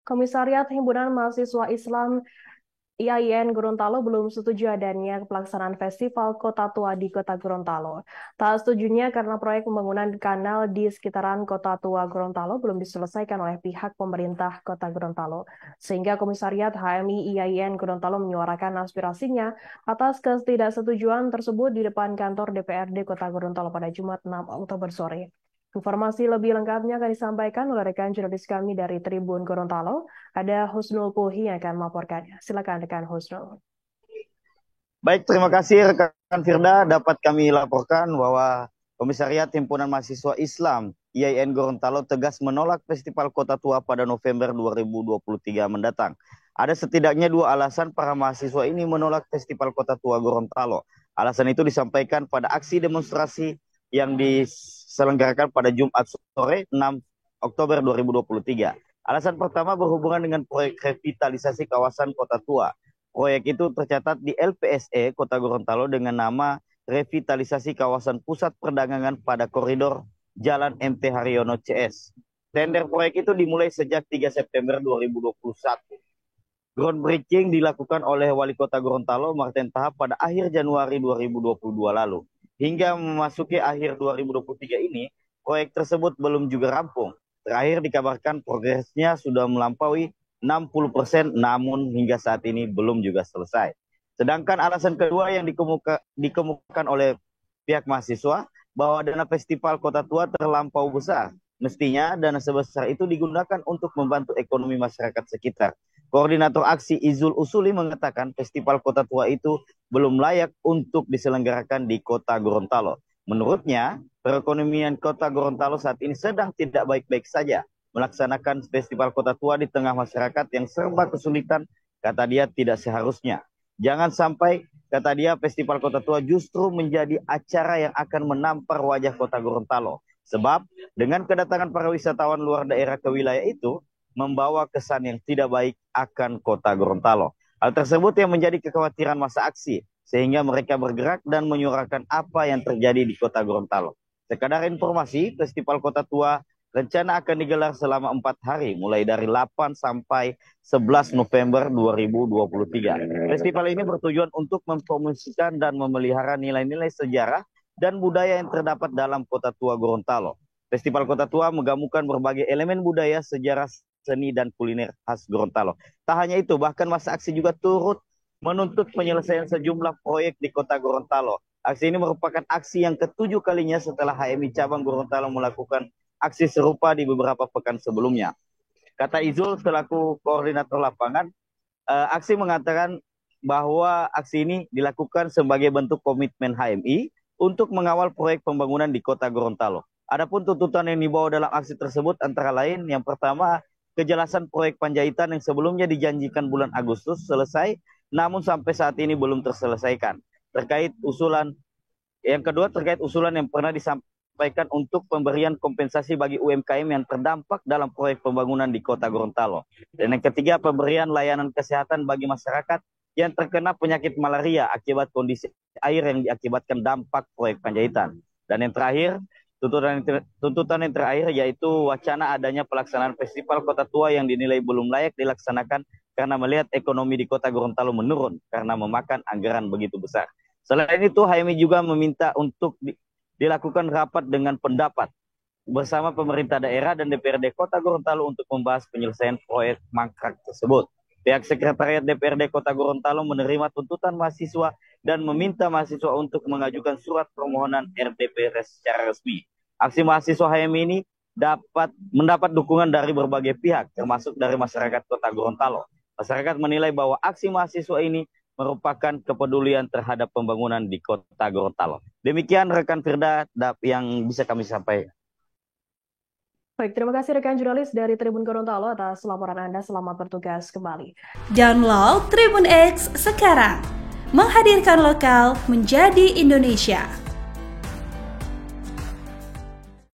Komisariat Himpunan Mahasiswa Islam IAIN Gorontalo belum setuju adanya pelaksanaan festival Kota Tua di Kota Gorontalo. Tak setujunya karena proyek pembangunan kanal di sekitaran Kota Tua Gorontalo belum diselesaikan oleh pihak pemerintah Kota Gorontalo. Sehingga Komisariat HMI IAIN Gorontalo menyuarakan aspirasinya atas ketidaksetujuan tersebut di depan kantor DPRD Kota Gorontalo pada Jumat 6 Oktober sore. Informasi lebih lengkapnya akan disampaikan oleh rekan jurnalis kami dari Tribun Gorontalo. Ada Husnul Puhi yang akan melaporkannya. Silakan rekan Husnul. Baik, terima kasih rekan Firda. Dapat kami laporkan bahwa Komisariat Himpunan Mahasiswa Islam IAIN Gorontalo tegas menolak Festival Kota Tua pada November 2023 mendatang. Ada setidaknya dua alasan para mahasiswa ini menolak Festival Kota Tua Gorontalo. Alasan itu disampaikan pada aksi demonstrasi yang diselenggarakan pada Jumat sore 6 Oktober 2023. Alasan pertama berhubungan dengan proyek revitalisasi kawasan Kota Tua. Proyek itu tercatat di LPSE Kota Gorontalo dengan nama revitalisasi kawasan pusat perdagangan pada koridor Jalan MT Haryono CS. Tender proyek itu dimulai sejak 3 September 2021. Groundbreaking dilakukan oleh Wali Kota Gorontalo Martin Tahap pada akhir Januari 2022 lalu. Hingga memasuki akhir 2023 ini, proyek tersebut belum juga rampung. Terakhir dikabarkan progresnya sudah melampaui 60%, namun hingga saat ini belum juga selesai. Sedangkan alasan kedua yang dikemukakan oleh pihak mahasiswa bahwa dana festival Kota Tua terlampau besar. Mestinya dana sebesar itu digunakan untuk membantu ekonomi masyarakat sekitar. Koordinator aksi Izul Usuli mengatakan festival Kota Tua itu belum layak untuk diselenggarakan di Kota Gorontalo. Menurutnya, perekonomian Kota Gorontalo saat ini sedang tidak baik-baik saja. Melaksanakan festival Kota Tua di tengah masyarakat yang serba kesulitan, kata dia tidak seharusnya. Jangan sampai, kata dia, festival Kota Tua justru menjadi acara yang akan menampar wajah Kota Gorontalo. Sebab dengan kedatangan para wisatawan luar daerah ke wilayah itu, membawa kesan yang tidak baik akan Kota Gorontalo. Hal tersebut yang menjadi kekhawatiran masa aksi, sehingga mereka bergerak dan menyuarakan apa yang terjadi di Kota Gorontalo. Sekadar informasi, festival Kota Tua rencana akan digelar selama 4 hari, mulai dari 8 sampai 11 November 2023. Festival ini bertujuan untuk mempromosikan dan memelihara nilai-nilai sejarah dan budaya yang terdapat dalam Kota Tua Gorontalo. Festival Kota Tua menggabungkan berbagai elemen budaya, sejarah, seni, dan kuliner khas Gorontalo. Tak hanya itu, bahkan masa aksi juga turut menuntut penyelesaian sejumlah proyek di Kota Gorontalo. Aksi ini merupakan aksi yang ketujuh kalinya setelah HMI Cabang Gorontalo melakukan aksi serupa di beberapa pekan sebelumnya. Kata Izul selaku koordinator lapangan, aksi mengatakan bahwa aksi ini dilakukan sebagai bentuk komitmen HMI untuk mengawal proyek pembangunan di Kota Gorontalo. Adapun tuntutan yang dibawa dalam aksi tersebut antara lain yang pertama, kejelasan proyek Panjaitan yang sebelumnya dijanjikan bulan Agustus selesai, namun sampai saat ini belum terselesaikan. Yang kedua terkait usulan yang pernah disampaikan untuk pemberian kompensasi bagi UMKM yang terdampak dalam proyek pembangunan di Kota Gorontalo. Dan yang ketiga, pemberian layanan kesehatan bagi masyarakat yang terkena penyakit malaria akibat kondisi air yang diakibatkan dampak proyek Panjaitan. Dan yang terakhir, tuntutan yang terakhir yaitu wacana adanya pelaksanaan festival Kota Tua yang dinilai belum layak dilaksanakan karena melihat ekonomi di Kota Gorontalo menurun karena memakan anggaran begitu besar. Selain itu, HMI juga meminta untuk dilakukan rapat dengan pendapat bersama pemerintah daerah dan DPRD Kota Gorontalo untuk membahas penyelesaian proyek mangkrak tersebut. Pihak Sekretariat DPRD Kota Gorontalo menerima tuntutan mahasiswa dan meminta mahasiswa untuk mengajukan surat permohonan RDP secara resmi. Aksi mahasiswa HMI ini mendapat dukungan dari berbagai pihak, termasuk dari masyarakat Kota Gorontalo. Masyarakat menilai bahwa aksi mahasiswa ini merupakan kepedulian terhadap pembangunan di Kota Gorontalo. Demikian rekan Firda yang bisa kami sampaikan. Baik, terima kasih rekan jurnalis dari Tribun Gorontalo atas laporan Anda. Selamat bertugas kembali. Download Tribun X sekarang. Menghadirkan lokal menjadi Indonesia.